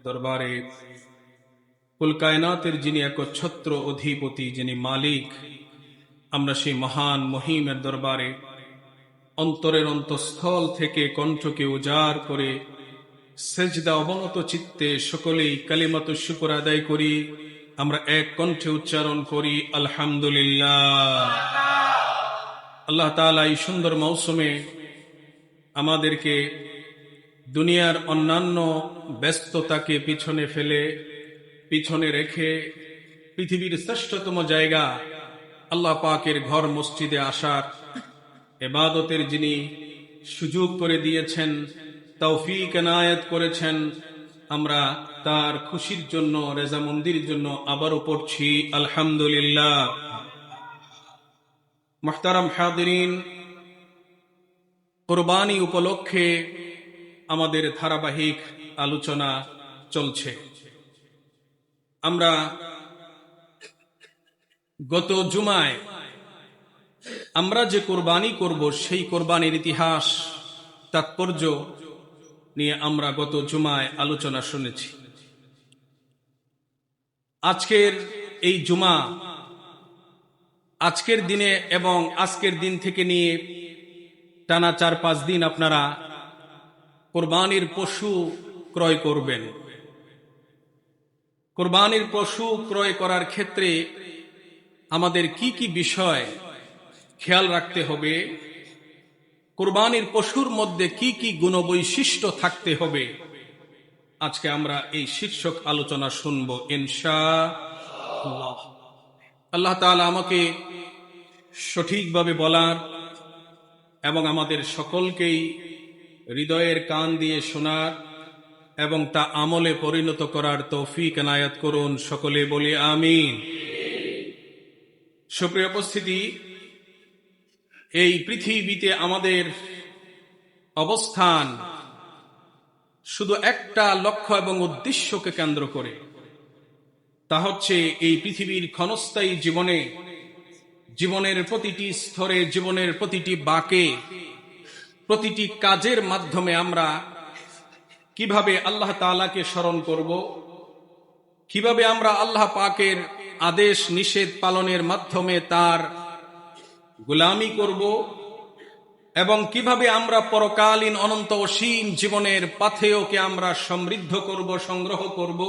দরবারে কুল কায়নাতের যিনি একচ্ছত্র অধিপতি, যিনি মালিক, আমরা সেই মহান মহিমের দরবারে অন্তরের অন্তঃস্থল থেকে কণ্ঠকে উজাড় করে সেজদা অবনত চিত্তে সকলেই কালিমাতুশ শুকর আদায় করি। আমরা এক কণ্ঠে উচ্চারণ করি আলহামদুলিল্লাহ। আল্লাহ তাআলা এই সুন্দর মৌসুমে আমাদেরকে দুনিয়ার অন্যান্য ব্যস্ততাকে পিছনে ফেলে, পিছনে রেখে পৃথিবীর শ্রেষ্ঠতম জায়গা আল্লাহ পাকের ঘর মসজিদে আসার ইবাদতের যিনি সুযোগ করে দিয়েছেন, তৌফিক এনায়েত করেছেন, আমরা তার খুশির জন্য, রেজামন্দির জন্য আবারও পড়ছি আলহামদুলিল্লাহ। মুহতারাম হাদিরিন, কুরবানি উপলক্ষে আমাদের ধারাবাহিক আলোচনা চলছে। আমরা গত জুমায় আমরা যে কোরবানি করব সেই কোরবানির ইতিহাস, তাৎপর্য নিয়ে আমরা গত জুমায় আলোচনা শুনেছি। আজকের এই জুমা, আজকের দিনে এবং আজকের দিন থেকে নিয়ে টানা 4-5 দিন আপনারা কোরবানির পশু ক্রয় করবেন। কোরবানির পশু ক্রয় করার ক্ষেত্রে আমাদের কি কি বিষয় খেয়াল রাখতে হবে, কোরবানির পশুর মধ্যে কি কি গুণবৈশিষ্ট্য থাকতে হবে, আজকে আমরা এই শীর্ষক আলোচনা শুনব ইনশাআল্লাহ। আল্লাহ তাআলা আমাকে সঠিকভাবে বলার এবং আমাদের সকলকেই হৃদয়ের কান দিয়ে শোনার এবং তা আমলে পরিণত করার তৌফিক এনায়েত করুন। সকলে বলি আমিন। সুপ্রিয় উপস্থিতি, এই পৃথিবীতে আমাদের অবস্থান শুধু একটা লক্ষ্য এবং উদ্দেশ্যকে কেন্দ্র করে, তা হচ্ছে এই পৃথিবীর ক্ষণস্থায়ী জীবনে, জীবনের প্রতিটি স্তরে, জীবনের প্রতিটি বাঁকে, প্রতিটি কাজের মাধ্যমে আমরা কিভাবে আল্লাহ তাআলাকে স্মরণ করব, কিভাবে আমরা আল্লাহ পাকের আদেশ নিষেধ পালনের মাধ্যমে তার গোলামি করব, এবং কিভাবে আমরা পরকালীন অনন্ত অসীম জীবনের পাথেয়কে আমরা সমৃদ্ধ করব, সংগ্রহ করব,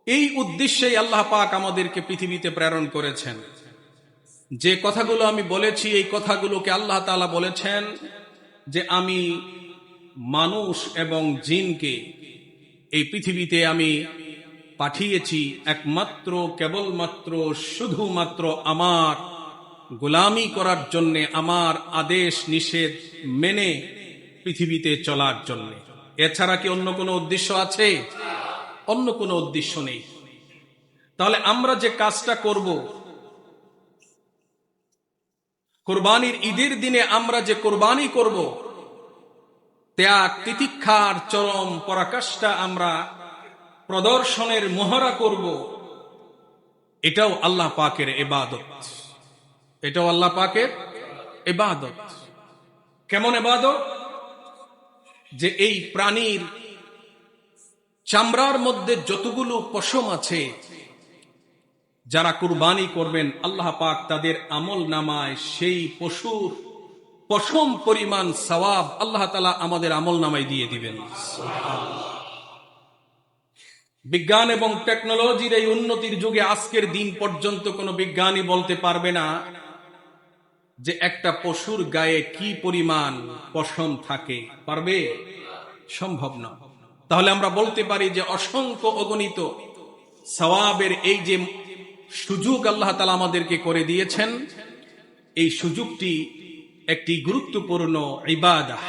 এই উদ্দেশ্যেই আল্লাহ পাক আমাদেরকে পৃথিবীতে প্রেরণ করেছেন। যে কথাগুলো আমি বলেছি, এই কথাগুলোকে আল্লাহ তাআলা বলেছেন যে আমি মানুষ এবং জিনকে এই পৃথিবীতে আমি পাঠিয়েছি একমাত্র, কেবলমাত্র, শুধুমাত্র আমার গোলামি করার জন্য, আমার আদেশ নিষেধ মেনে পৃথিবীতে চলার জন্য। এছাড়া কি অন্য কোনো উদ্দেশ্য আছে? অন্য কোনো উদ্দেশ্য নেই। তাহলে আমরা যে কাজটা করব, কোরবানির ঈদের দিনে আমরা যে কোরবানি করব, ত্যাগ তিতিক্ষার চরম পরাকাষ্ঠা আমরা প্রদর্শনের মহড়া করব, এটাও আল্লাহ পাকের ইবাদত। এটাও আল্লাহ পাকের ইবাদত। কেমন ইবাদত? যে এই প্রাণীর চামড়ার মধ্যে যতগুলো পশম আছে, যারা কুরবানি করবেন আল্লাহ পাক তাদের আমল নামায় সেই পশুর পশম পরিমাণ সওয়াব আল্লাহ তাআলা আমাদের আমল নামায় দিয়ে দিবেন। বিজ্ঞান এবং টেকনোলজির এই উন্নতির যুগে আজকের দিন পর্যন্ত কোনো বিজ্ঞানী বলতে পারবে না যে একটা পশুর গায়ে কি পরিমাণ পশম থাকে। পারবে? সম্ভব না। তাহলে আমরা বলতে পারি যে অসংখ্য অগণিত সওয়াবের এই যে সুযোগ আল্লাহ তাআলা আমাদেরকে করে দিয়েছেন, এই সুযোগটি একটি গুরুত্বপূর্ণ ইবাদত।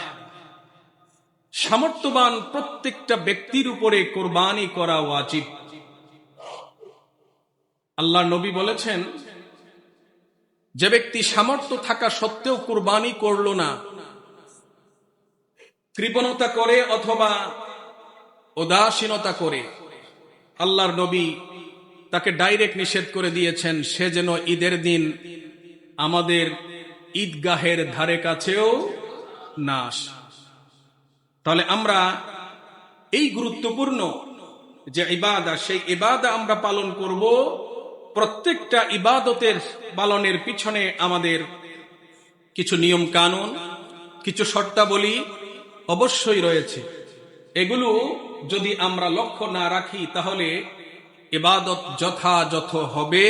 সামর্থ্যবান প্রত্যেকটা ব্যক্তির উপরে কোরবানি করা ওয়াজিব। আল্লাহর নবী বলেছেন, যে ব্যক্তি সামর্থ্য থাকা সত্ত্বেও কোরবানি করল না, কৃপণতা করে অথবা উদাসীনতা করে, আল্লাহর নবী তাকে ডাইরেক্ট নিষেধ করে দিয়েছেন সে যেন ঈদের দিন আমাদের ঈদগাহের ধারে কাছেও না আসে। তাহলে আমরা এই গুরুত্বপূর্ণ যে ইবাদত, সেই ইবাদত আমরা পালন করব। প্রত্যেকটা ইবাদতের পালনের পিছনে আমাদের কিছু নিয়ম কানুন, কিছু শর্তাবলী অবশ্যই রয়েছে। এগুলো যদি আমরা লক্ষ্য না রাখি তাহলে ইবাদত যথাযথ হবে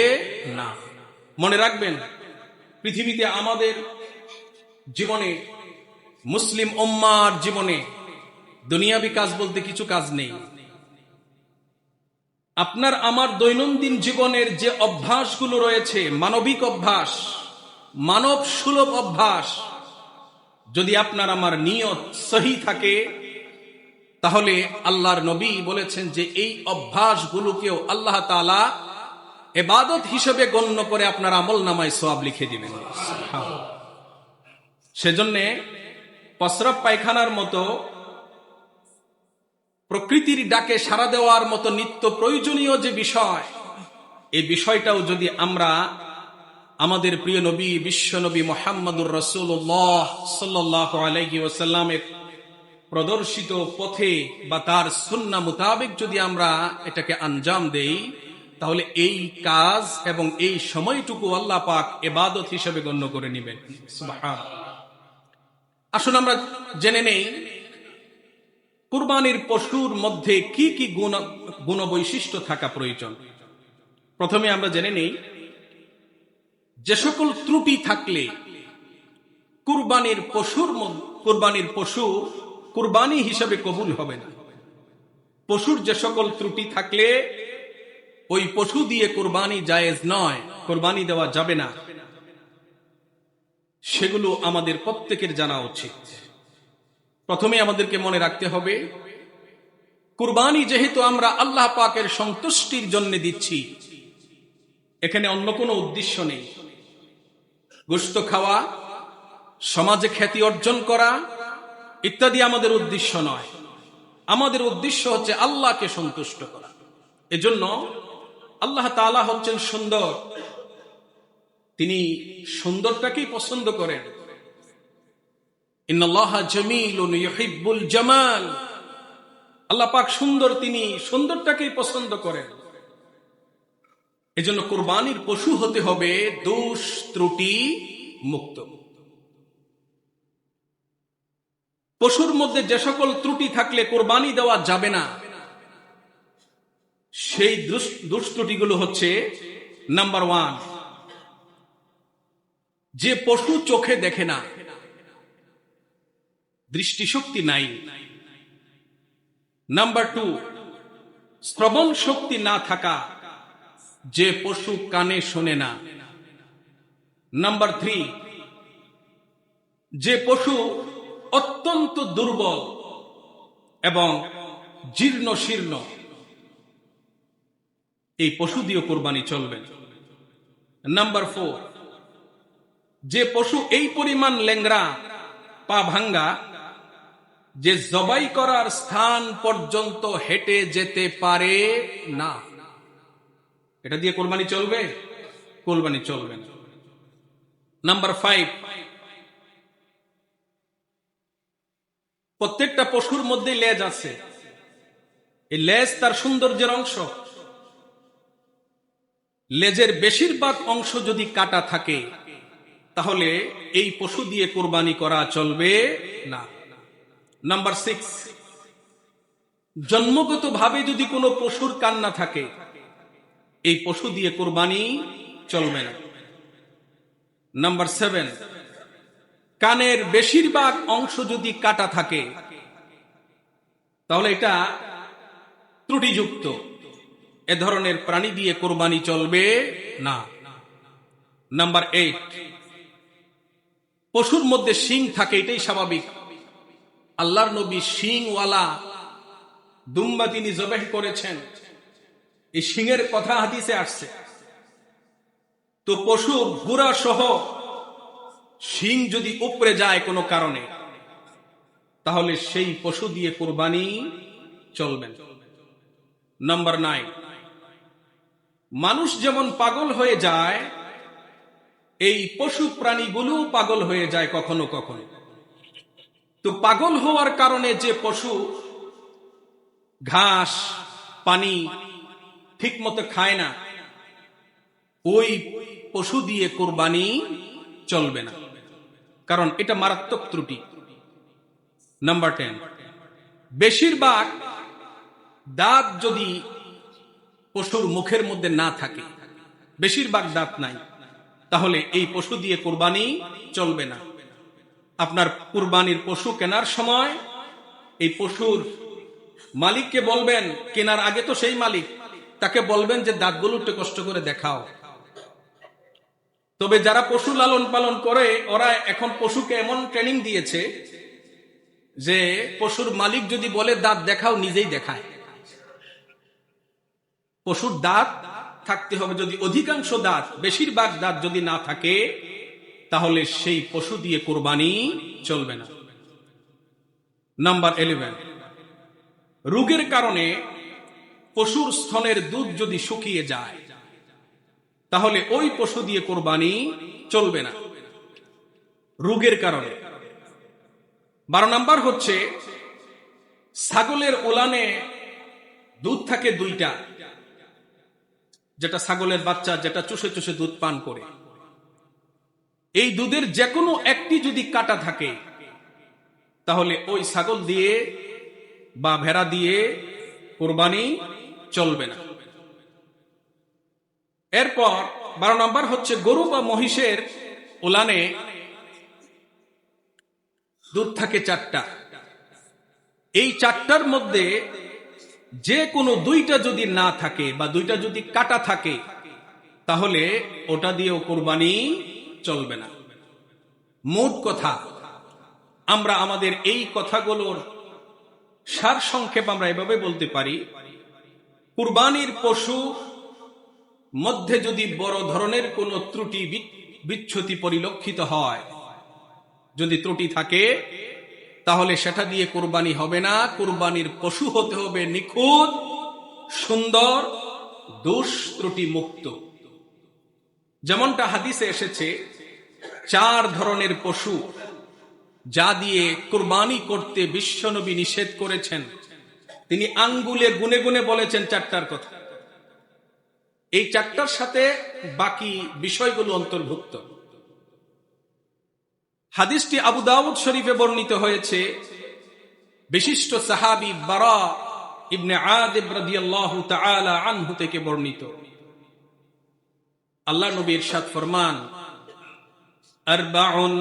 না। মনে রাখবেন, পৃথিবীতে আমাদের জীবনে, মুসলিম উম্মার জীবনে দুনিয়াবি কাজ বলতে কিছু কাজ নেই। আপনার আমার দৈনন্দিন জীবনের যে অভ্যাসগুলো রয়েছে, মানবিক অভ্যাস, মানব সুলভ অভ্যাস, যদি আপনার আমার নিয়ত সহি থাকে তাহলে আল্লাহর নবী বলেছেন যে এই অভ্যাসগুলোকেও আল্লাহ তাআলা ইবাদত হিসেবে গণ্য করে আপনার আমলনামায় সওয়াব লিখে দিবেন। সেজন্য প্রস্রাব পায়খানার মতো প্রকৃতির ডাকে সাড়া দেওয়ার মতো নিত্য প্রয়োজনীয় যে বিষয়, এই বিষয়টাও যদি আমরা আমাদের প্রিয় নবী, বিশ্ব নবী মুহাম্মদুর রাসূলুল্লাহ সাল্লাল্লাহু আলাইহি ওয়াসাল্লামের প্রদর্শিত পথে বা তার সুন্নাহ মোতাবেক যদি আমরা এটাকে আঞ্জাম দেই, তাহলে এই কাজ এবং এই সময়টুকু আল্লাহ পাক ইবাদত হিসেবে গণ্য করে নেবেন। সুবহানাল্লাহ। আসুন আমরা জেনে নেই কুরবানির পশুর মধ্যে কি কি গুণ বৈশিষ্ট্য থাকা প্রয়োজন। প্রথমে আমরা জেনে নেই যে সকল ত্রুটি থাকলে কুরবানির পশু কুরবানি হিসেবে কবুল হবে না। পশুর যে সকল ত্রুটি থাকলে ওই পশু দিয়ে কুরবানি জায়েজ নয়, কুরবানি দেওয়া যাবে না, সেগুলো আমাদের প্রত্যেকের জানা উচিত। প্রথমে আমাদেরকে মনে রাখতে হবে, কুরবানি যেহেতু আমরা আল্লাহ পাকের সন্তুষ্টির জন্য দিচ্ছি, এখানে অন্য কোনো উদ্দেশ্য নেই। গোশত খাওয়া, সমাজে খ্যাতি অর্জন করা ইত্যাদি আমাদের উদ্দেশ্য নয়। আমাদের উদ্দেশ্য হচ্ছে আল্লাহকে সন্তুষ্ট করা। এজন্য আল্লাহ তাআলা হচ্ছেন সুন্দর, তিনি সুন্দরটাকেই পছন্দ করেন। ইন্নাল্লাহা জামিলুন ইউহিব্বুল জামাল। আল্লাহ পাক সুন্দর, তিনি সুন্দরটাকেই পছন্দ করেন। এজন্য কুরবানির পশু হতে হবে দোষ ত্রুটি মুক্ত। পশুর মধ্যে যে সকল ত্রুটি থাকলে কুরবানি দেওয়া যাবে না, সেই দোষ ত্রুটিগুলো হচ্ছে, নাম্বার 1, যে পশু চোখে দেখে না, দৃষ্টিশক্তি নাই। নাম্বার 2, শ্রবণ শক্তি না থাকা, যে পশু কানে শোনে না। নাম্বার 3, যে পশু অত্যন্ত দুর্বল এবং জীর্ণ শীর্ণ, এই পশু দিয়ে কুরবানি চলবে। নাম্বার 4, যে পশু এই পরিমাণ ল্যাংড়া, পা ভাঙ্গা, যে জবাই করার স্থান পর্যন্ত হেঁটে যেতে পারে না, এটা দিয়ে কুরবানি চলবে? কুরবানি চলবে না। নাম্বার 5, প্রত্যেকটা পশুর মধ্যে লেজ আছে, এই লেজ তার সৌন্দর্যের অংশ। লেজের বেশিরভাগ অংশ যদি কাটা থাকে তাহলে এই পশু দিয়ে কুরবানি করা চলবে না। নাম্বার 6, জন্মগত ভাবে যদি কোনো পশুর কান্না থাকে, এই পশু দিয়ে কুরবানি চলবে না। নাম্বার 7, কানের বেশিরভাগ অংশ যদি কাটা থাকে তাহলে এটা ত্রুটিযুক্ত, এ ধরনের প্রাণী দিয়ে কুরবানি চলবে না। নাম্বার 8, পশুর মধ্যে শিং থাকে, এটাই স্বাভাবিক। আল্লাহর নবী শিংওয়ালা দুম্বা তিনি জবাহ করেছেন, এই শিংয়ের কথা হাদিসে আসছে। তো পশুর গুড়া সহ শিং যদি উপরে যায় কোনো কারণে, তাহলে সেই পশু দিয়ে কুরবানি চলবে না। নাম্বার 9, মানুষ যেমন পাগল হয়ে যায়, এই পশু প্রাণীগুলো পাগল হয়ে যায় কখনো কখনো। তো পাগল হওয়ার কারণে যে পশু ঘাস পানি ঠিক মতো খায় না, ওই পশু দিয়ে কোরবানি চলবে না, কারণ এটা মারাত্মক ত্রুটি। নাম্বার 10, বেশিরভাগ দাঁত যদি পশুর মুখের মধ্যে না থাকে, বেশিরভাগ দাঁত নাই, তাহলে এই পশু দিয়ে কোরবানি চলবে না। আপনার কুরবানির পশু কেনার সময় এই পশুর মালিককে বলবেন, কেনার আগে তো সেই মালিক, তাকে বলবেন যে দাঁতগুলো একটু কষ্ট করে দেখাও। তবে যারা পশু লালন পালন করে, ওরা এখন পশুকে এমন ট্রেনিং দিয়েছে যে পশুর মালিক যদি বলে দাঁত দেখাও, নিজেই দেখায়। পশুর দাঁত থাকতে হবে, যদি অধিকাংশ দাঁত, বেশিরভাগ দাঁত যদি না থাকে, তাহলে সেই পশু দিয়ে কোরবানি চলবে না। নাম্বার 11, রোগের কারণে পশুর স্তনের দুধ যদি শুকিয়ে যায়, তাহলে ওই পশু দিয়ে কোরবানি চলবে না, রোগের কারণে। 12 নাম্বার হচ্ছে, ছাগলের ওলানে দুধ থাকে দুইটা, যেটা ছাগলের বাচ্চা, যেটা চুষে চুষে দুধ পান করে, এই দুধের যে কোনো একটি যদি কাটা থাকে, তাহলে ওই ছাগল দিয়ে বা ভেড়া দিয়ে কোরবানি চলবে না। এরপর 12 নম্বর হচ্ছে, গরু বা মহিষের ওলানে দুধ থাকে 4টা, এই 4টার মধ্যে যে কোনো 2টা যদি না থাকে বা 2টা যদি কাটা থাকে, তাহলে ওটা দিয়েও কোরবানি চলবে না। মোট কথা, আমরা আমাদের এই কথাগুলোর সার সংক্ষেপ আমরা এভাবে বলতে পারি, কুরবানির পশু মধ্যে যদি বড় ধরনের কোনো ত্রুটি বিচ্যুতি পরিলক্ষিত হয়, যদি ত্রুটি থাকে, তাহলে সেটা দিয়ে কোরবানি হবে না। কোরবানির পশু হতে হবে নিখুঁত, সুন্দর, দোষ ত্রুটি মুক্ত। যেমনটা হাদিসে এসেছে, 4 ধরনের পশু যা দিয়ে কোরবানি করতে বিশ্বনবী নিষেধ করেছেন। তিনি আঙ্গুলে গুনে গুনে বলেছেন 4টার কথা। এই 4টার সাথে বাকি বিষয়গুলো অন্তর্ভুক্ত। হাদিসটি আবু দাউদ শরীফে বর্ণিত হয়েছে, বিশিষ্ট সাহাবী বারা ইবনে আযিব রাদিয়াল্লাহু তাআলা আনহু থেকে বর্ণিত। আল্লাহ নবী ইরশাদ ফরমান, আরবাউন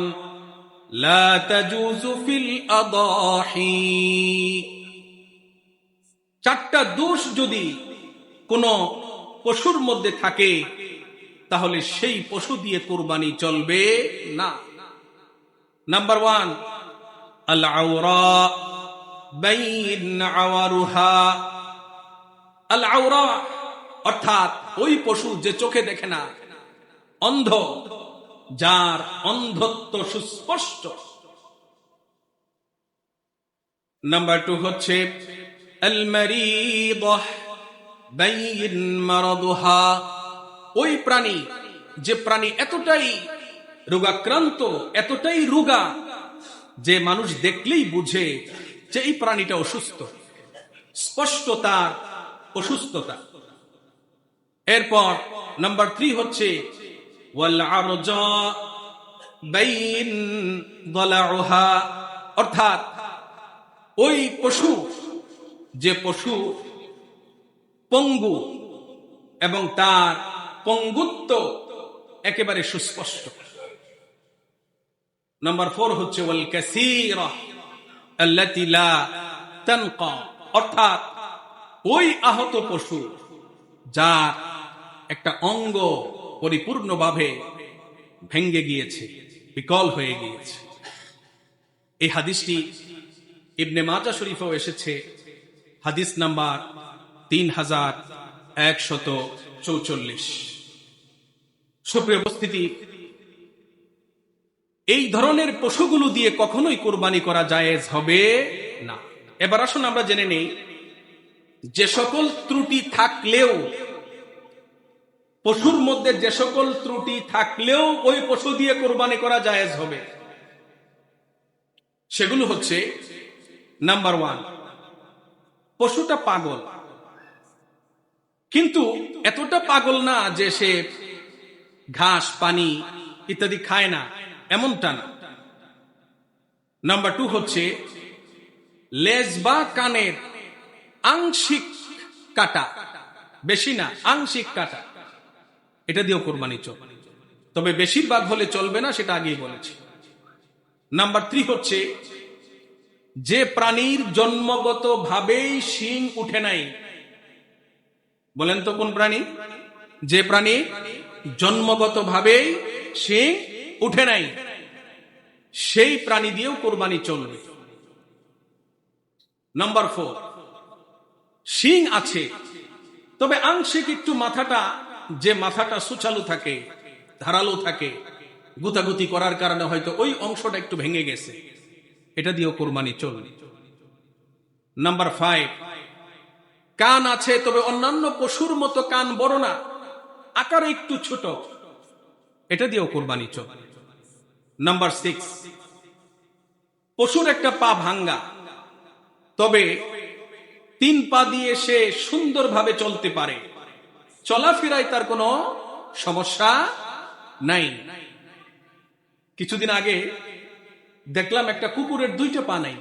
লা তাজুজু ফিল আদাহি, 4টা দোষ যদি কোন পশুর মধ্যে থাকে, তাহলে সেই পশু দিয়ে কোরবানি চলবে না। নাম্বার 1, আল আওরা বাইন আওয়ারুহা। আল আওরা অর্থাৎ ওই পশু যে চোখে দেখে না, অন্ধ, যার অন্ধত্ব সুস্পষ্ট। নাম্বার 2 হচ্ছে আল মারিদাহ বাইন মারাদুহা। ওই প্রাণী, যে প্রাণী এতটাই রোগাক্রান্ত, এতটাই রোগা যে মানুষ দেখলেই বুঝে যে এই প্রাণীটা অসুস্থ, স্পষ্ট তার অসুস্থতা। এরপর নাম্বার 3 হচ্ছে ওয়াল আরজা বাইন দালাউহা, অর্থাৎ ওই পশু, যে পশু পঙ্গু এবং তার পঙ্গুত্ব একেবারে সুস্পষ্ট। নাম্বার 4 হচ্ছে ওয়াল কাসীরা আল্লাতী লা তানকা, অর্থাৎ ওই আহত পশু যার একটা অঙ্গ পরিপূর্ণভাবে ভেঙ্গে গিয়েছে, বিকল হয়ে গিয়েছে। এই হাদিসটি ইবনে মাজাহ শরীফেও এসেছে, হাদিস নাম্বার 3144। সুপ্রিয় উপস্থিতি, এই ধরনের পশুগুলো দিয়ে কখনোই কোরবানি করা জায়েজ হবে না। এবার আসুন আমরা জেনে নেই, যে সকল ত্রুটি থাকলেও, পশুর মধ্যে যে সকল ত্রুটি থাকলেও ওই পশু দিয়ে কোরবানি করা জায়েজ হবে, সেগুলো হচ্ছে, নাম্বার 1, পশুটা পাগল, কিন্তু এতটা পাগল না যে সে ঘাস পানি ইত্যাদি খায় না, এমনটা না। নাম্বার 2 হচ্ছে লেজ বা কানের আংশিক কাটা, বেশি না, আংশিক কাটা, এটা দিয়েও কোরবানি চলবে, তবে বেশিরভাগ হলে চলবে না, সেটা আগেই বলেছি। নাম্বার 3 হচ্ছে যে প্রাণীর জন্মগত ভাবেই শিং উঠে নাই। বলেন তো কোন প্রাণী? যে প্রাণী জন্মগত ভাবেই শিং উঠে নাই, সেই প্রাণী দিয়েও কোরবানি চলবে। নাম্বার 4, শিং আছে তবে আংশিক একটু মাথাটা, যে মাথাটা সুচালু থাকে, ধারালো থাকে, গুতাগুতি করার কারণে হয়তো ওই অংশটা একটু ভেঙে গেছে, এটা দিয়েও কোরবানি চলবে। নাম্বার 5, কান আছে তবে অন্যান্য পশুর মতো কান বড় না, আকারে একটু ছোট, এটা দিয়েও কোরবানি চলবে। নাম্বার 6, পশুর একটা পা ভাঙ্গা, তবে 3 পা দিয়ে সে সুন্দরভাবে চলতে পারে, চলাফেরায় তার কোনো সমস্যা নাই। কিছুদিন আগে দেখলাম একটা কুকুরের 2টা পা নাই,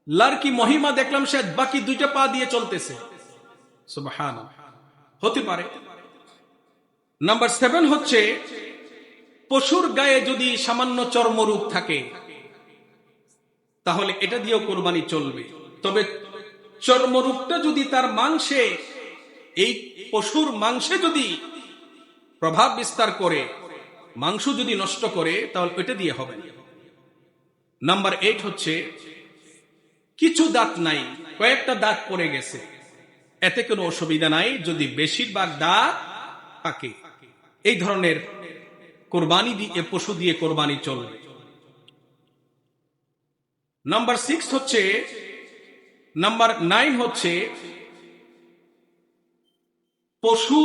লারকি মহিমা দেখলাম সে বাকি 2টা পা দিয়ে চলতেছে, সুবহানাল্লাহ, হতে পারে। নাম্বার 7 হচ্ছে পশুর গায়ে যদি সামান্য চর্মরোগ থাকে, তাহলে এটা দিয়েও কোরবানি চলবে, তবে চর্মরোগটা যদি তার মাংসে, এই পশুর মাংসে যদি প্রভাব বিস্তার করে, মাংস যদি নষ্ট করে, তাহলে এটা দিয়ে হবে না। নাম্বার 8 হচ্ছে কিছু দাঁত নাই, কয়েকটা দাঁত পড়ে গেছে, এতে কোনো অসুবিধা নাই যদি বেশিরভাগ দাঁত থাকে। এই ধরনের কোরবানি দিয়ে, পশু দিয়ে কোরবানি চলবে। নাম্বার 9 হচ্ছে পশু,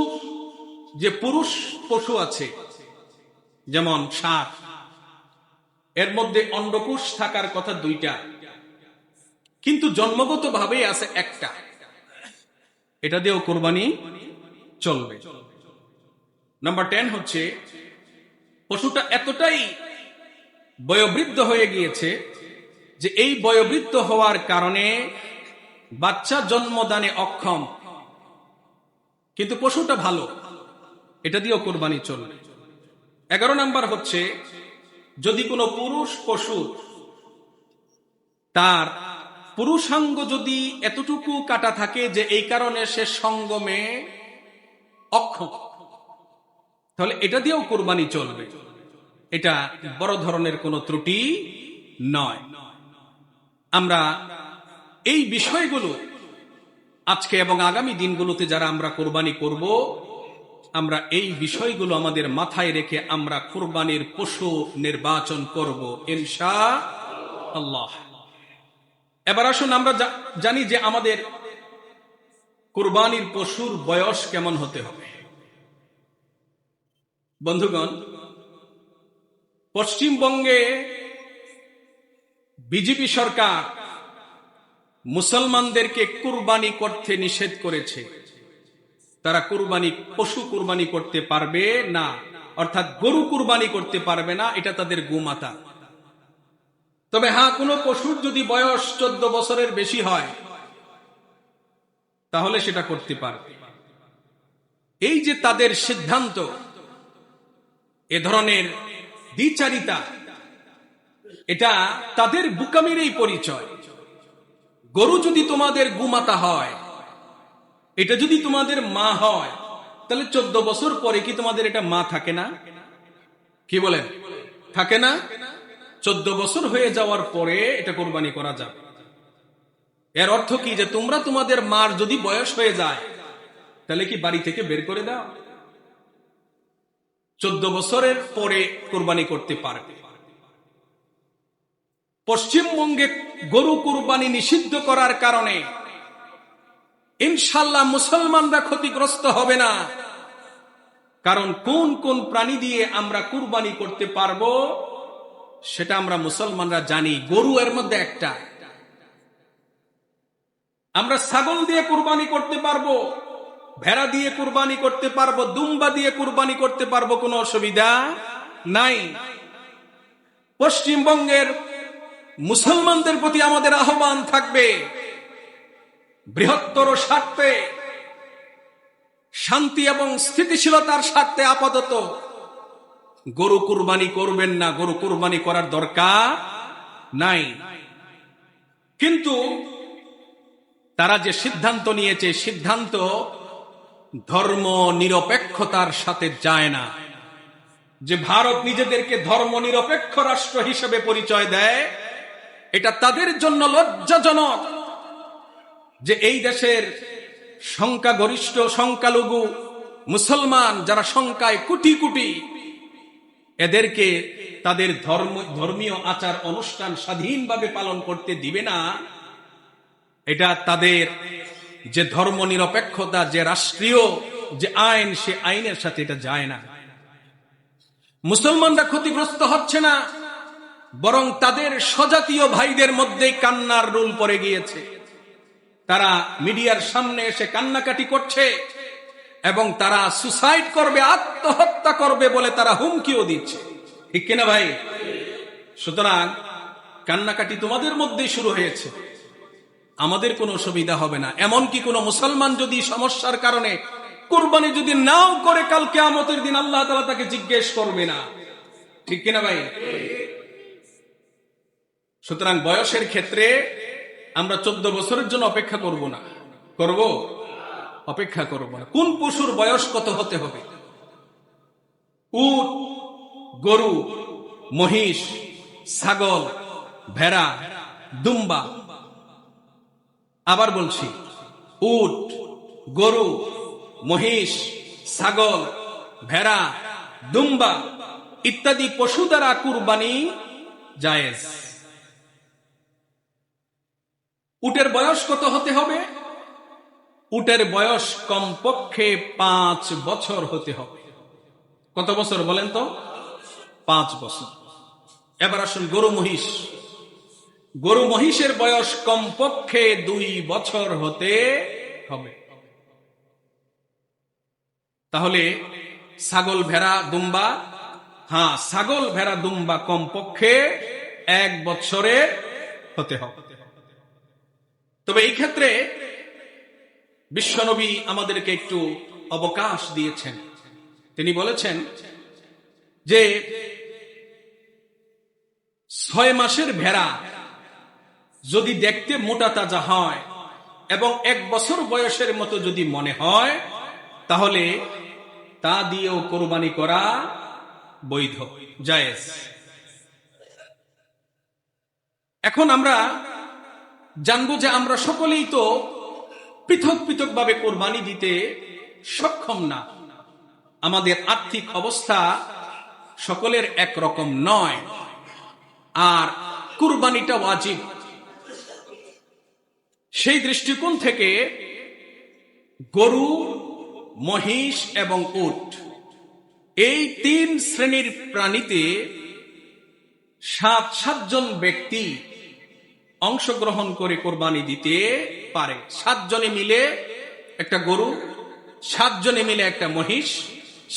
যে পুরুষ পশু আছে, যেমন ষাঁড়, এর মধ্যে অন্ডকোষ থাকার কথা 2টা, কিন্তু জন্মগত ভাবে আছে একটা, এটা দিয়েও কোরবানি চলবে। নাম্বার 10 হচ্ছে পশুটা এতটাই বয়োবৃদ্ধ হয়ে গিয়েছে যে এই বয়োবৃদ্ধ হওয়ার কারণে বাচ্চা জন্মদানে অক্ষম, কিন্তু পশুটা ভালো, এটা দিয়েও কোরবানি চলবে। 11 নাম্বার হচ্ছে যদি কোনো পুরুষ পশু, তার পুরুষাঙ্গ যদি এতটুকু কাটা থাকে যে এই কারণে সে সঙ্গমে অক্ষম, তাহলে এটা দিয়েও কোরবানি চলবে, এটা বড় ধরনের কোনো ত্রুটি নয়। আমরা এই বিষয়গুলো আজকে এবং আগামী দিনগুলোতে যারা আমরা কোরবানি করব, আমরা এই বিষয়গুলো আমাদের মাথায় রেখে আমরা কোরবানির পশু নির্বাচন করব ইনশাআল্লাহ। এবার আসুন আমরা জানি যে আমাদের কোরবানির পশুর বয়স কেমন হতে হবে। বন্ধুগণ, পশ্চিমবঙ্গে বিজেপি সরকার মুসলমানদেরকে কুরবানি করতে নিষেধ করেছে, তারা পশু কুরবানি করতে পারবে না, অর্থাৎ গরু কুরবানি করতে পারবে না, এটা তাদের গোমাতা। তবে হ্যাঁ, কোনো পশুর যদি বয়স 14 বছরের বেশি হয় তাহলে সেটা করতে পারবে। এই যে তাদের সিদ্ধান্ত, এ ধরনের দ্বিচারিতা, এটা তাদের বুকামিরই পরিচয়। গরু যদি তোমাদের গোমাতা হয়, এটা যদি তোমাদের মা হয়, তাহলে 14 বছর পরে কি তোমাদের এটা মা থাকে না? কি বলেন, থাকে না? 14 বছর হয়ে যাওয়ার পরে এটা কোরবানি করা যাবে। এর অর্থ কি যে তোমরা তোমাদের মার যদি বয়স হয়ে যায়, তাহলে কি বাড়ি থেকে বের করে দাও? 14 বছরের পরে কোরবানি করতে পারবে। পশ্চিমবঙ্গে গরু কোরবানি নিষিদ্ধ করার কারণে ইনশাআল্লাহ মুসলমানরা ক্ষতিগ্রস্ত হবে না, কারণ কোন কোন প্রাণী দিয়ে আমরা কুরবানি করতে পারবো সেটা আমরা মুসলমানরা জানি। গরু এর মধ্যে একটা। আমরা ছাগল দিয়ে কুরবানি করতে পারবো, ভেড়া দিয়ে কুরবানি করতে পারবো, দুম্বা দিয়ে কুরবানি করতে পারবো, কোনো অসুবিধা নাই। পশ্চিমবঙ্গের মুসলমানদের প্রতি আমাদের আহ্বান থাকবে, বৃহত্তর স্বার্থে, শান্তি এবং স্থিতিশীলতার স্বার্থে আপাতত গরু কুরবানি করবেন না, গরু কুরবানি করার দরকার নাই। কিন্তু তারা যে সিদ্ধান্ত নিয়েছে, সিদ্ধান্ত ধর্ম নিরপেক্ষতার সাথে যায় না। যে ভারত নিজেদেরকে ধর্ম নিরপেক্ষ রাষ্ট্র হিসেবে পরিচয় দেয়, এটা তাদের জন্য লজ্জাজনক যে এই দেশের সংখ্যাগরিষ্ঠ সংখ্যালঘু মুসলমান যারা সংখ্যায় কোটি কোটি, এদেরকে তাদের ধর্মীয় আচার অনুষ্ঠান স্বাধীনভাবে পালন করতে দিবে না। এটা তাদের যে ধর্ম নিরপেক্ষতা, যে রাষ্ট্রীয় যে আইন, সে আইনের সাথে এটা যায় না। মুসলমানরা ক্ষতিগ্রস্ত হচ্ছে না, বরং তাদের স্বজাতীয় ভাইদের মধ্যে কান্নার রোল পড়ে গিয়েছে। তারা মিডিয়ার সামনে এসে কান্নাকাটি করছে এবং তারা সুসাইড করবে, আত্মহত্যা করবে বলে তারা হুমকিও দিচ্ছে। ঠিক কিনা ভাই? সুতরাং কান্নাকাটি তোমাদের মধ্যেই শুরু হয়েছে, আমাদের কোনো অসুবিধা হবে না। এমনকি কোন মুসলমান যদি সমস্যার কারণে কুরবানি যদি নাও করে, কাল কিয়ামতের দিন আল্লাহ তাআলা তাকে জিজ্ঞেস করবে না। ঠিক কিনা ভাই? সুতরাং বয়সের ক্ষেত্রে আমরা 14 বছরের জন্য অপেক্ষা করব না, করব অপেক্ষা করব না। কোন পশুর বয়স কত হতে হবে? উট, গরু, মহিষ, ছাগল, ভেড়া, দুম্বা, আবার বলছি, উট, গরু, মহিষ, ছাগল, ভেড়া, দুম্বা ইত্যাদি পশু দ্বারা কুরবানি জায়েজ। উটের বয়স কত হতে হবে? উটের বয়স কমপক্ষে 5 বছর হতে হবে। কত বছর বলেন তো? 5 বছর। এবার আসুন গরু মহিষ। গরু মহিষের বয়স কমপক্ষে 2 বছর হতে হবে। তাহলে ছাগল, ভেড়া, দুম্বা, হ্যাঁ, ছাগল, ভেড়া, দুম্বা কমপক্ষে 1 বছরে হতে হবে। তবে এই ক্ষেত্রে বিশ্বনবী আমাদেরকে একটু অবকাশ দিয়েছেন। তিনি বলেছেন যে 6 মাসের ভেড়া যদি দেখতে মোটা তাজা হয় এবং 1 বছর বয়সের মতো যদি মনে হয়, তাহলে তা দিয়েও কোরবানি করা বৈধ, জায়েজ। এখন আমরা জানবো যে আমরা সকলেই তো পৃথক পৃথক ভাবে কোরবানি দিতে সক্ষম না। আমাদের আর্থিক অবস্থা সকলের একরকম নয়, আর কুরবানিটা ওয়াজিব। সেই দৃষ্টিকোণ থেকে গরু, মহিষ এবং উট, এই 3 শ্রেণীর প্রাণীতে 7 জন ব্যক্তি অংশগ্রহণ করে কোরবানি দিতে পারে। 7 জনে মিলে একটা গরু, 7 জনে মিলে একটা মহিষ,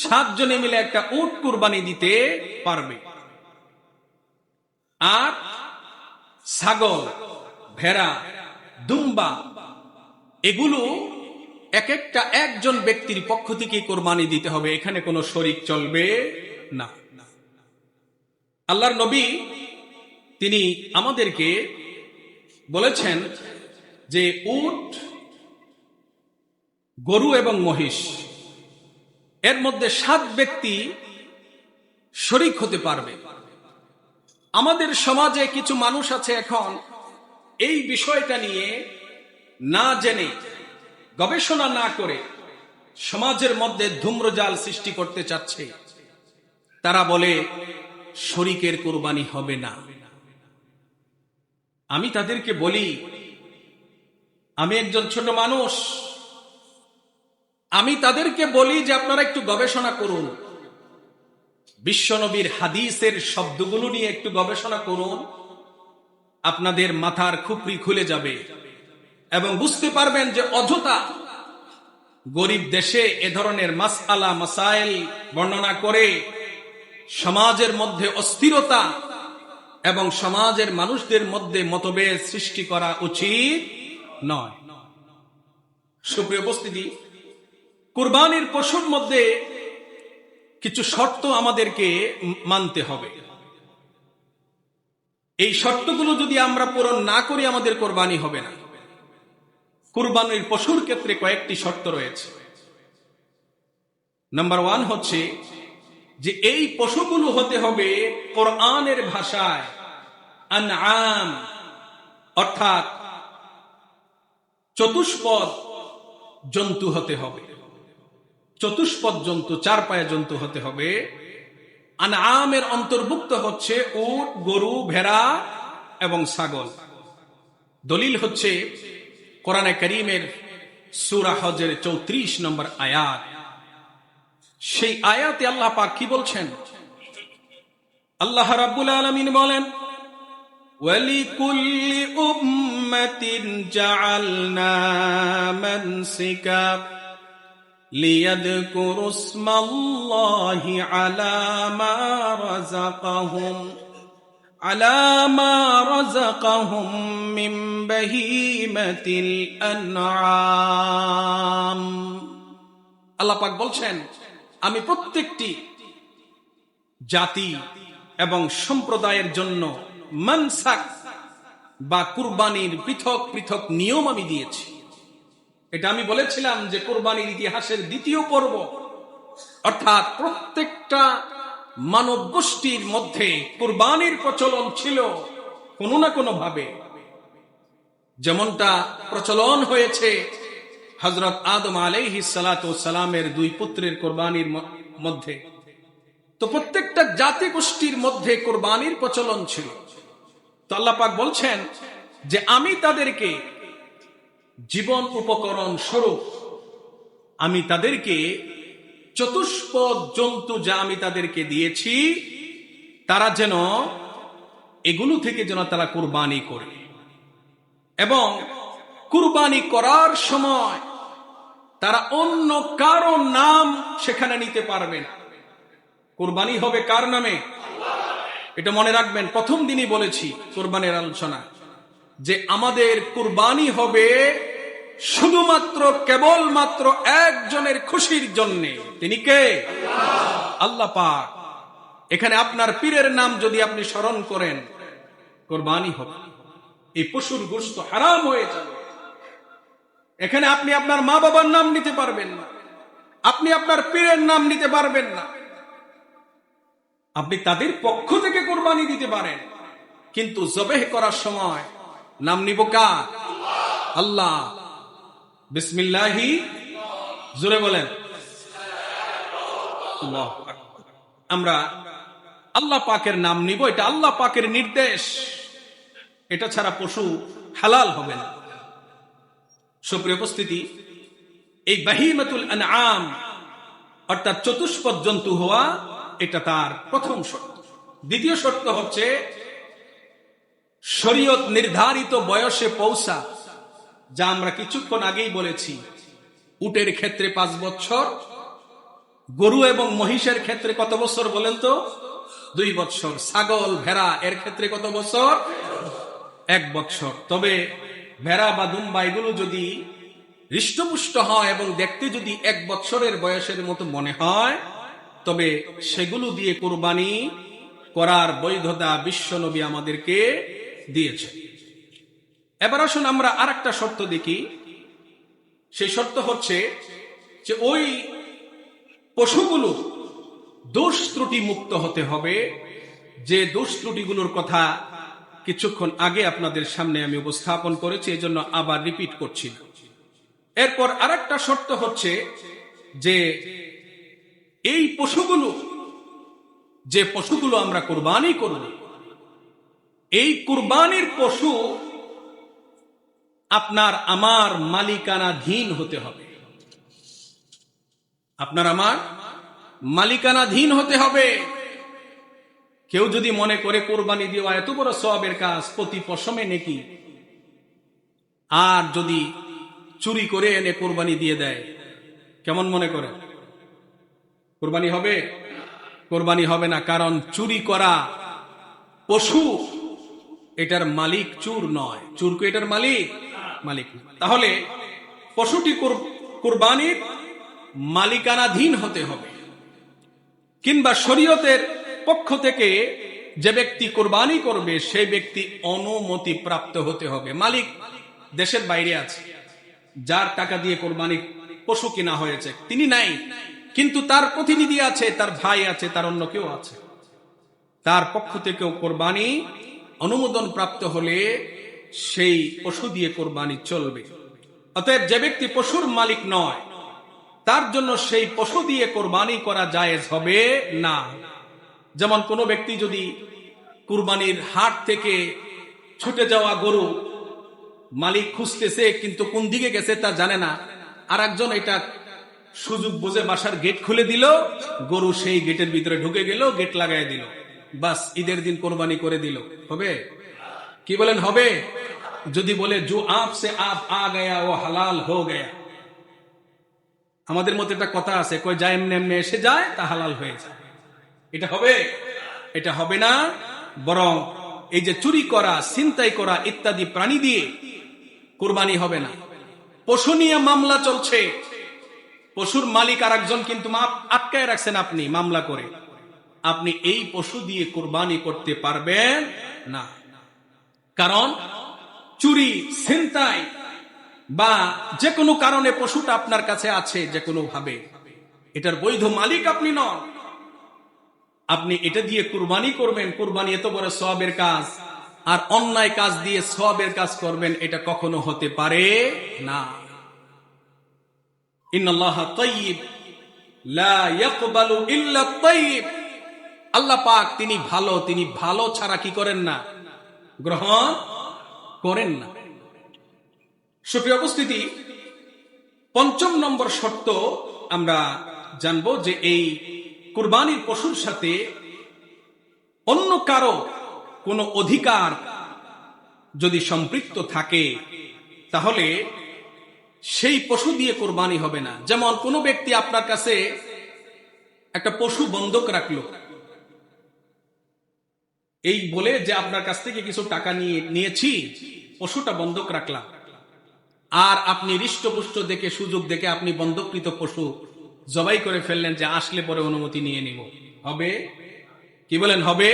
7 জনে মিলে একটা উট কোরবানি দিতে পারবে। আর ছাগল, ভেড়া, দুম্বা এগুলো এক একটা একজন ব্যক্তির পক্ষ থেকে কোরবানি দিতে হবে, এখানে কোনো শরীক চলবে না। আল্লাহর নবী তিনি আমাদেরকে বলেছেন যে উট, গরু এবং মহিষ এর মধ্যে 7 ব্যক্তি শরীক হতে পারবে। আমাদের সমাজে কিছু মানুষ আছে এখন এই বিষয়টা নিয়ে না জেনে, গবেষণা না করে সমাজের মধ্যে ধূম্রজাল সৃষ্টি করতে চাচ্ছে। তারা বলে শরীকের কোরবানি হবে না। আমি তাদেরকে বলি, আমি একজন ছোট মানুষ, আমি তাদেরকে বলি যে আপনারা একটু গবেষণা করুন, বিশ্বনবীর হাদিসের শব্দগুলো নিয়ে একটু গবেষণা করুন, আপনাদের মাথার খুপড়ি খুলে যাবে এবং বুঝতে পারবেন যে অযথা গরিব দেশে এ ধরনের মাসআলা মাসাইল বর্ণনা করে সমাজের মধ্যে অস্থিরতা এবং সমাজের মানুষদের মধ্যে মতভেদ সৃষ্টি করা উচিত নয়। সুপ্রিয় উপস্থিতি, কুরবানির পশুর মধ্যে কিছু শর্ত আমাদেরকে মানতে হবে। এই শর্তগুলো যদি আমরা পূরণ না করি আমাদের কোরবানি হবে না। কুরবানির পশুর ক্ষেত্রে কয়েকটি শর্ত রয়েছে। নাম্বার 1 হচ্ছে যে এই পশুগুলো হতে হবে কোরআনের ভাষায় আনআম, অর্থাৎ চতুষ্পদ জন্তু হতে হবে। চতুষ্পদ জন্তু, চার পায়ে জন্তু হতে হবে। আনআমের অন্তর্ভুক্ত হচ্ছে উট, গরু, ভেড়া এবং ছাগল। দলিল হচ্ছে কোরআনে কারীমের সূরা হজের 34 নম্বর আয়াত। সেই আয়াতে আল্লাহ পাক কি বলছেন? আল্লাহ রাব্বুল আলামিন বলেন, ওয়ালিকুল্লি উম্মাতিন জাআলনা মানসিকা লিয়াযকুরু ইসমাল্লাহি আলা মা রাযাকাহুম মিন বাহীমাতিল আনআম। আল্লাহ পাক বলছেন, আমি প্রত্যেকটি জাতি এবং সম্প্রদায়ের জন্য মানসাক বা কুরবানির পৃথক পৃথক নিয়ম আমি দিয়েছি। এটা আমি বলেছিলাম যে কুরবানির ইতিহাসের দ্বিতীয় পর্ব, অর্থাৎ প্রত্যেকটা মানব গোষ্ঠীর মধ্যে কুরবানির প্রচলন ছিল কোনো না কোনো ভাবে। যেমনটা প্রচলন হয়েছে হযরত আদম আলাইহিস সালাতু ওয়াস সালামের দুই পুত্রের কুরবানির মধ্যে, তো প্রত্যেকটা জাতি গোষ্ঠীর মধ্যে কুরবানির প্রচলন ছিল। তো আল্লাহ পাক বলছেন যে আমি তাদেরকে জীবন উপকরণ স্বরূপ আমি তাদেরকে চতুষ্পদ জন্তু যা আমি তাদেরকে দিয়েছি, তারা যেন এগুলো থেকে যেন তারা কুরবানি করে, এবং কুরবানি করার সময় তারা অন্য কারো নাম সেখানে নিতে পারবে না। কুরবানি হবে কার নামে? এটা মনে রাখবেন। প্রথম দিনই বলেছি কুরবানির আলোচনা যে আমাদের কুরবানি হবে শুধুমাত্র কেবলমাত্র একজনের খুশির জন্যে। তিনি কে? আল্লাহ পাক। এখানে আপনার পীরের নাম যদি আপনি স্মরণ করেন, কুরবানি হবে। এই পশুর গোশত হারাম হয়ে যাবে। এখানে আপনি আপনার মা বাবার নাম নিতে পারবেন না, আপনি আপনার পীরের নাম নিতে পারবেন না। আপনি তাদের পক্ষ থেকে কুরবানি দিতে পারেন, কিন্তু জবেহ করার সময় নাম নিব কার? আল্লাহ। বিসমিল্লাহি, জোরে বলেন। আমরা আল্লাহ পাকের নাম নিব, এটা আল্লাহ পাকের নির্দেশ। এটা ছাড়া পশু হালাল হবে না। সুপ্রিয় উপস্থিতি, এই বাহিমাতুল আনআম অর্থাৎ চতুষ্পদ জন্তু হওয়া, এটা তার প্রথম শর্ত। দ্বিতীয় শর্ত হচ্ছে শরীয়ত নির্ধারিত বয়সে পৌঁছা, যা আমরা কিছুক্ষণ আগেই বলেছি। উটের ক্ষেত্রে 5 বছর, গরু এবং মহিষের ক্ষেত্রে কত বছর বলেন তো? 2 বছর। ছাগল, ভেড়া এর ক্ষেত্রে কত বছর? 1 বছর। তবে ভেড়া বা দুম্বা এগুলো যদি হৃষ্টপুষ্ট হয় এবং দেখতে যদি 1 বছরের বয়সের মতো মনে হয়, তবে সেগুলো দিয়ে কুরবানি করার বৈধতা বিশ্বনবী আমাদেরকে দিয়েছে। এবার আসুন আমরা আরেকটা শর্ত দেখি। সেই শর্ত হচ্ছে যে ওই পশুগুলো দোষ ত্রুটি মুক্ত হতে হবে, যে দোষ ত্রুটিগুলোর কথা কিছুক্ষণ আগে আপনাদের সামনে আমি উপস্থাপন করেছি, এজন্য আবার রিপিট করছি। এরপর আরেকটা শর্ত হচ্ছে যে এই পশুগুলো, যে পশুগুলো আমরা কুরবানি করব, এই কুরবানির পশু আপনার আমার মালিকানাধীন হতে হবে। আপনার আমার মালিকানাধীন হতে হবে। কেউ যদি মনে করে কোরবানি দেওয়া এত বড় সওয়াবের কাজ, প্রতি পশমে নেকি, আর যদি চুরি করে এনে কোরবানি দিয়ে দেয়, কেমন মনে করে? কোরবানি হবে? কোরবানি হবে না। কারণ চুরি করা পশু, এটার মালিক চোর নয়। চোর কি এটার মালিক? মালিক না। তাহলে পশুটি কোরবানির মালিকানাধীন হতে হবে। কিংবা শরীয়তের পক্ষ থেকে যে ব্যক্তি কোরবানি করবে সেই ব্যক্তি অনুমতি প্রাপ্ত হতে হবে। মালিক দেশের বাইরে আছে, যার টাকা দিয়ে কোরবানি পশু কিনা হয়েছে তিনি নাই, কিন্তু তার প্রতিনিধি আছে, তার ভাই আছে, তার অন্য কেউ আছে, তার পক্ষ থেকেও কোরবানি অনুমোদন প্রাপ্ত হলে সেই পশু দিয়ে কোরবানি চলবে। অতএব যে ব্যক্তি পশুর মালিক নয় তার জন্য সেই পশু দিয়ে কোরবানি করা জায়েজ হবে না। যেমন কোন ব্যক্তি যদি কুরবানির হাট থেকে ছুটে যাওয়া গরু মালিক খুঁজতেছে, কিন্তু কোন দিকে গেছে তা জানে না, আর একজন এটা সুযোগ বুঝে বাসার গেট খুলে দিল, গরু সেই গেটের ভিতরে ঢুকে গেল, গেট লাগাই দিল, বাস ঈদের দিন কোরবানি করে দিল, হবে? কি বলেন হবে? যদি বলে জো আপ সে আপ আ গয়া ও হালাল হো গয়া। আমাদের মধ্যে একটা কথা আছে, কই যায় এমনি এমনি এসে যায় তা হালাল হয়ে যায়। এটা হবে? এটা হবে না। বরং এই যে চুরি করা, ছিনতাই করা ইত্যাদি প্রাণী দিয়ে কোরবানি হবে না। পশু নিয়ে মামলা চলছে, পশুর মালিক আর একজন, কিন্তু আটকায় রাখছেন আপনি মামলা করে, আপনি এই পশু দিয়ে কোরবানি করতে পারবেন না। কারণ চুরি, ছিনতাই বা যে কোনো কারণে পশুটা আপনার কাছে আছে, যে কোনো ভাবে এটার বৈধ মালিক আপনি নন। আপনি এটা দিয়ে কুরবানি করবেন, কুরবানি এত বড় সওয়াবের কাজ, আর অন্যায় কাজ দিয়ে সওয়াবের কাজ করবেন, এটা কখনো হতে পারে না। ইন্নাল্লাহা তাইয়্যিব লা ইয়াকবালু ইল্লা তাইয়্যিব। আল্লাহ পাক তিনি ভালো, তিনি ভালো ছাড়া কি করেন না? গ্রহণ করেন না। সুপ্রিয় উপস্থিতি, ৫ম নম্বর শর্ত আমরা জানবো যে এই কুরবানির পশুর সাথে অন্য কারো কোনো অধিকার যদি সম্পৃক্ত থাকে তাহলে সেই পশু দিয়ে কোরবানি হবে না। যেমন কোনো ব্যক্তি আপনার কাছে একটা পশু বন্ধক রাখলো, এই বলে যে আপনার কাছ থেকে কিছু টাকা নিয়েছি, পশুটা বন্ধক রাখলাম, আর আপনি হৃষ্টপুষ্ট দেখে, সুযোগ দেখে আপনি বন্ধককৃত পশু জবাই করে ফেললেন যে আসলে পরে অনুমতি নিয়ে নিব, হবে? কি বলেন হবে?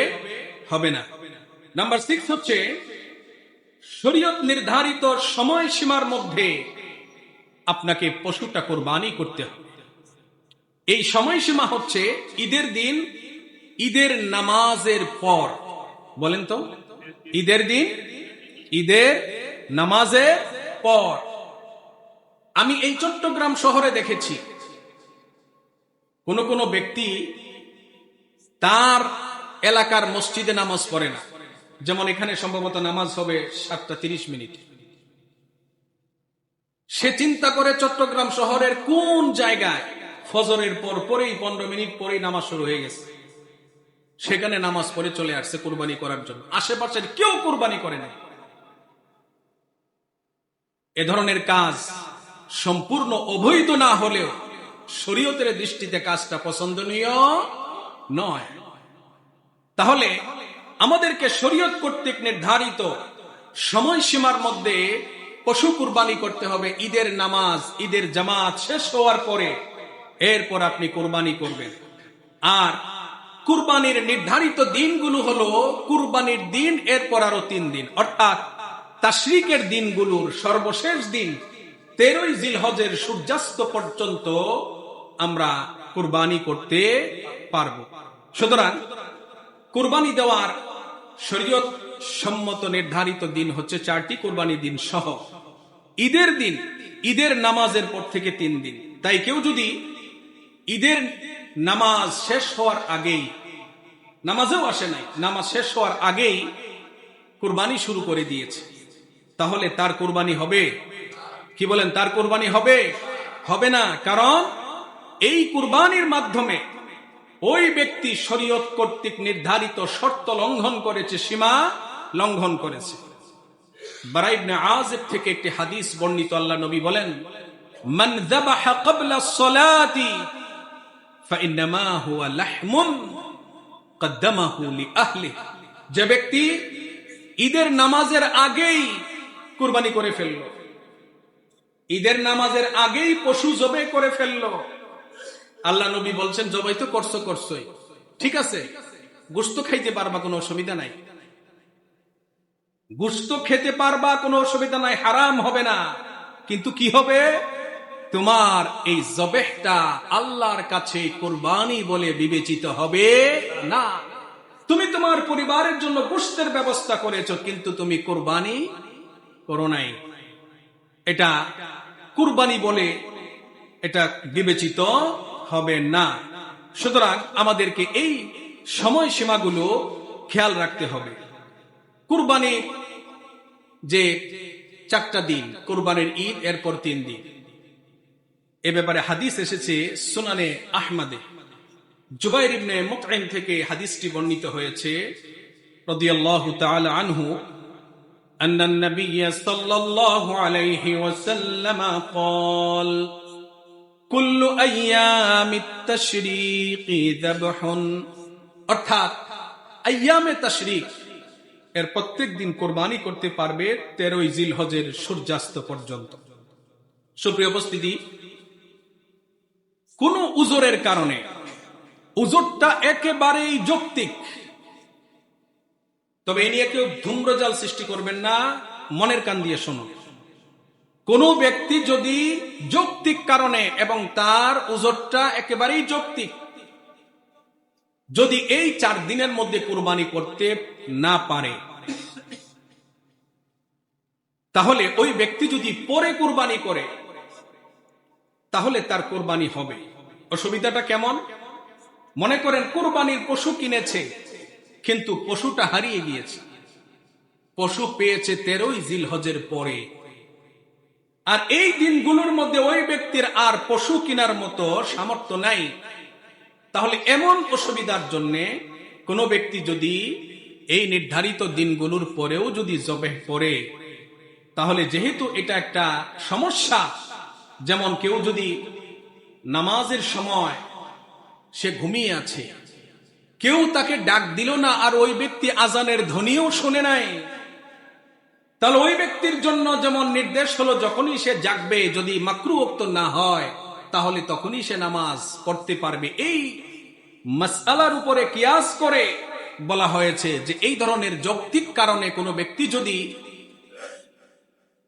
হবে না। নাম্বার 6 হচ্ছে শরীয়ত নির্ধারিত সময়সীমার মধ্যে আপনাকে পশুটা কোরবানি করতে হবে। এই সময়সীমা হচ্ছে ঈদের দিন, ঈদের নামাজের পর। বলেন তো, ঈদের দিন, ঈদের নামাজের পর। আমি এই চট্টগ্রাম শহরে দেখেছি কোন ব্যক্তি তার এলাকার মসজিদে নামাজ পড়ে না। যেমন এখানে সম্ভবত নামাজ হবে 7:30। সে চিন্তা করে চট্টগ্রাম শহরের কোন জায়গায় ফজরের পর পরেই 15 মিনিট পরেই নামাজ শুরু হয়ে গেছে, সেখানে নামাজ পড়ে চলে আসছে কোরবানি করার জন্য। আশেপাশের কেউ কোরবানি করে না। এ ধরনের কাজ সম্পূর্ণ অবৈধ না হলেও শরীয়তের দৃষ্টিতে কাজটা পছন্দনীয় নয়। তাহলে আমাদেরকে শরীয়ত কর্তৃক নির্ধারিত সময়সীমার মধ্যে পশু কুরবানি করতে হবে। ঈদের নামাজ, ঈদের জামাত শেষ হওয়ার পরে এরপর আপনি কুরবানি করবেন। আর কুরবানির নির্ধারিত দিনগুলো হলো কুরবানির দিন, এরপর আরো 3 দিন, অর্থাৎ তাশরিকের দিনগুলোর সর্বশেষ দিন 13ই জিলহজের সূর্যাস্ত পর্যন্ত আমরা কুরবানি করতে পারবো। সুতরাং কুরবানি দেওয়ার শরীয়ত সম্মত নির্ধারিত দিন হচ্ছে 4টি কুরবানি দিন সহ ঈদের দিন, ঈদের নামাজের পর থেকে 3 দিন। তাই কেউ যদি ঈদের নামাজ শেষ হওয়ার আগেই, নামাজেও আসে নাই, নামাজ শেষ হওয়ার আগেই কুরবানি শুরু করে দিয়েছে, তাহলে তার কুরবানি হবে? কি বলেন, তার কুরবানি হবে? হবে না। কারণ এই কুরবানির মাধ্যমে ওই ব্যক্তি শরীয়ত কর্তৃক নির্ধারিত শর্ত লঙ্ঘন করেছে, সীমা লঙ্ঘন করেছে। বারা ইবনে আযিব থেকে একটি হাদিস বর্ণিত, আল্লাহ নবী বলেন, মান যাবাহা ক্বাবলা সলাতি ফাইন্নামা হুয়া লাহমুন কদ্দামাহু লিআহলিহি। যে ব্যক্তি ঈদের নামাজের আগেই কুরবানি করে ফেলল, ঈদের নামাজের আগেই পশু জবাই করে ফেলল, আল্লাহ নবী বলছেন জবাই তো করছোই, ঠিক আছে, গোশত খাইতে পারবা, কোনো অসুবিধা নাই, গোশত খেতে পারবা, কোনো অসুবিধা নাই, হারাম হবে না। কিন্তু কি হবে, তোমার এই জবেহটা আল্লাহর কাছে কুরবানি বলে বিবেচিত হবে না। তুমি তোমার পরিবারের জন্য গোশতের ব্যবস্থা করেছো, কিন্তু তুমি কুরবানি করো নাই, এটা কুরবানি বলে এটা বিবেচিত হবে না। সুতরাং আমাদেরকে এই সময়সীমাগুলো খেয়াল রাখতে হবে। কুরবানির যে 4টা দিন, কুরবানির ঈদ, এরপর 3 দিন, এ ব্যাপারে হাদিস এসেছে সুনানে আহমদে। জুবাইর ইবনে মুতঈম থেকে হাদিসটি বর্ণিত হয়েছে রাদিয়াল্লাহু তাআলা আনহু, আন্না নবী সাল্লাল্লাহু আলাইহি ওয়াসাল্লাম قال কুল্লু আইয়ামিত তাশরীকি যাবহুন, অর্থাৎ আইয়ামে তাশরীক এর প্রত্যেক দিন কুরবানি করতে পারবে 13ই জিলহজের সূর্যাস্ত পর্যন্ত। সুপ্রিয় উপস্থিতি, কোন উজরের কারণে, উজরটা একেবারেই যৌক্তিক, তবে এ নিয়ে কেউ ধূম্রজাল সৃষ্টি করবেন না, মনের কান দিয়ে শুনুন। কোন ব্যক্তি যদি যৌক্তিক কারণে, এবং তার উজরটা একেবারেই যৌক্তিক, যদি এই 4 দিনের মধ্যে কুরবানি করতে না পারে, তাহলে ওই ব্যক্তি যদি পরে কুরবানি করে, তাহলে তার কুরবানি হবে। অসুবিধাটা কেমন? মনে করেন কুরবানির পশু কিনেছে, কিন্তু পশুটা হারিয়ে গিয়েছে, পশু পেয়েছে 13ই জিলহজের পরে, আর এই দিনগুলোর মধ্যে ওই ব্যক্তির আর পশু কেনার মতো সামর্থ্য নাই। তাহলে এমন অসুবিধার জন্য কোন ব্যক্তি যদি এই নির্ধারিত দিনগুলোর পরেও যদি জবেহ করে, তাহলে যেহেতু এটা একটা সমস্যা, যেমন কেউ যদি নামাজের সময় সে ঘুমিয়ে আছে, কেউ তাকে ডাক দিল না, আর ওই ব্যক্তি আজানের ধ্বনিও শুনে নাই, তাহলে ওই ব্যক্তির জন্য যেমন নির্দেশ হলো যখনই সে জাগবে, যদি মাকরুহ ওয়াক্ত না হয়, তাহলে তখনই সে নামাজ পড়তে পারবে। এই মাসআলার উপরে কিয়াস করে বলা হয়েছে যে এই ধরনের যৌক্তিক কারণে কোনো ব্যক্তি যদি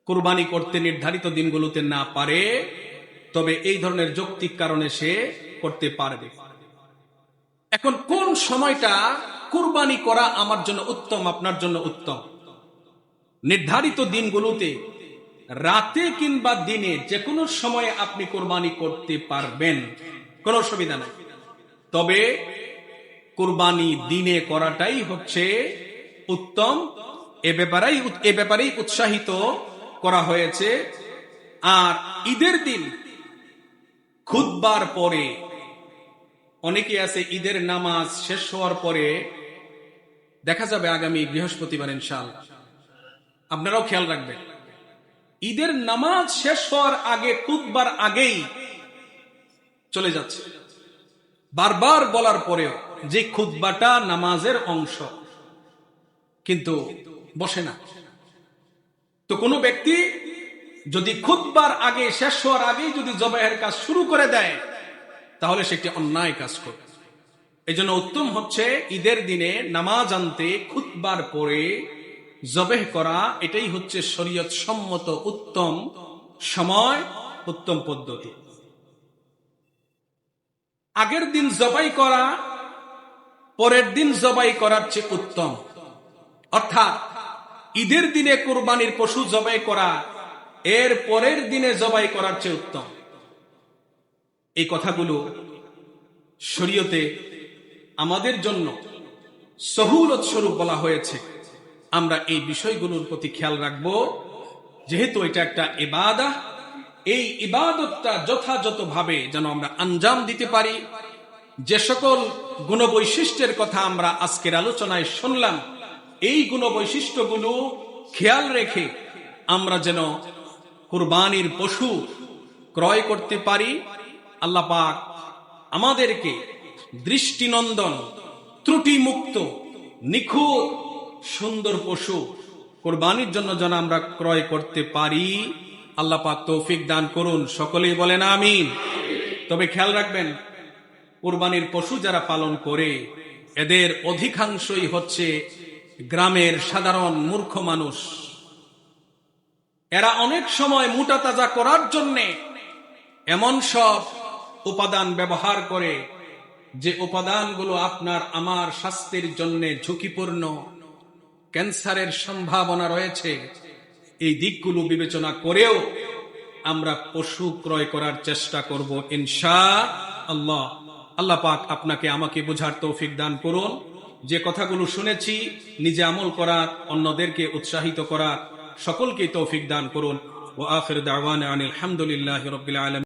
কুরবানি করতে নির্ধারিত দিনগুলোতে না পারে, তবে এই ধরনের যৌক্তিক কারণে সে করতে পারবে। এখন কোন সময়টা কুরবানি করা আমার জন্য উত্তম, আপনার জন্য উত্তম? নির্ধারিত দিনগুলোতে রাতে কিংবা দিনে যে কোনো সময়ে আপনি কুরবানি করতে পারবেন, কোনো অসুবিধা নাই। তবে কুরবানি দিনে করাটাই হচ্ছে উত্তম, এ ব্যাপারেই উৎসাহিত করা হয়েছে। আর ঈদের দিন খুতবার পরে, অনেকে আছে ঈদের নামাজ শেষ হওয়ার পরে, দেখা যাবে আগামী বৃহস্পতিবার ইনশাআল্লাহ, আপনারাও খেয়াল রাখবেন, ঈদের নামাজ শেষ হওয়ার আগে, খুতবার আগেই চলে যাচ্ছে। বারবার বলার পরেও যে খুতবাটা নামাজের অংশ, কিন্তু বসে না। তো কোনো ব্যক্তি যদি খুতবার আগে, শেষ হওয়ার আগেই যদি জবাইয়ের কাজ শুরু করে দেয়, তাহলে সেটি অন্যায় কাজ করে। এই জন্য উত্তম হচ্ছে ঈদের দিনে নামাজ আনতে খুতবার পরে জবেহ করা, এটাই হচ্ছে শরীয়ত সম্মত উত্তম সময়, উত্তম পদ্ধতি। আগের দিন জবাই করা পরের দিন জবাই করার চেয়ে উত্তম, অর্থাৎ ঈদের দিনে কুরবানির পশু জবাই করা এর পরের দিনে জবাই করার চেয়ে উত্তম। এই কথাগুলো শরীয়তে আমাদের জন্য সহুলত স্বরূপ বলা হয়েছে। আমরা এই বিষয়গুলোর প্রতি খেয়াল রাখব, যেহেতু এটা একটা ইবাদত, এই ইবাদতটা যথাযথভাবে যেন আমরা আঞ্জাম দিতে পারি। যে সকল গুণবৈশিষ্ট্যের কথা আমরা আজকের আলোচনায় শুনলাম, এই গুণবৈশিষ্ট্যগুলো খেয়াল রেখে আমরা যেন কুরবানির পশু ক্রয় করতে পারি। আল্লাহ পাক আমাদেরকে দৃষ্টিনন্দন, ত্রুটিমুক্ত, নিখুঁত, সুন্দর পশু কোরবানির জন্য যেন আমরা ক্রয় করতে পারি। আল্লাহ পাক তৌফিক দান করুন, সকলেই বলেন আমিন। তবে খেয়াল রাখবেন, কোরবানির পশু যারা পালন করে এদের অধিকাংশই হচ্ছে গ্রামের সাধারণ মূর্খ মানুষ। এরা অনেক সময় মোটা তাজা করার জন্যে এমন সব উপাদান ব্যবহার করে যে উপাদানগুলো আপনার আমার স্বাস্থ্যের জন্য ঝুঁকিপূর্ণ, ক্যান্সারের সম্ভাবনা রয়েছে। এই দিকগুলো বিবেচনা করেও আমরা পশু ক্রয় করার চেষ্টা করব ইনশাআল্লাহ। আল্লাহ পাক আপনাকে আমাকে বোঝার তৌফিক দান করুন। যে কথাগুলো শুনেছি নিজে আমল করার, অন্যদেরকে উৎসাহিত করার সকলকে তৌফিক দান করুন। ওয়া আখির দাওয়ানা আনিল হামদুলিল্লাহি রাব্বিল আলামিন।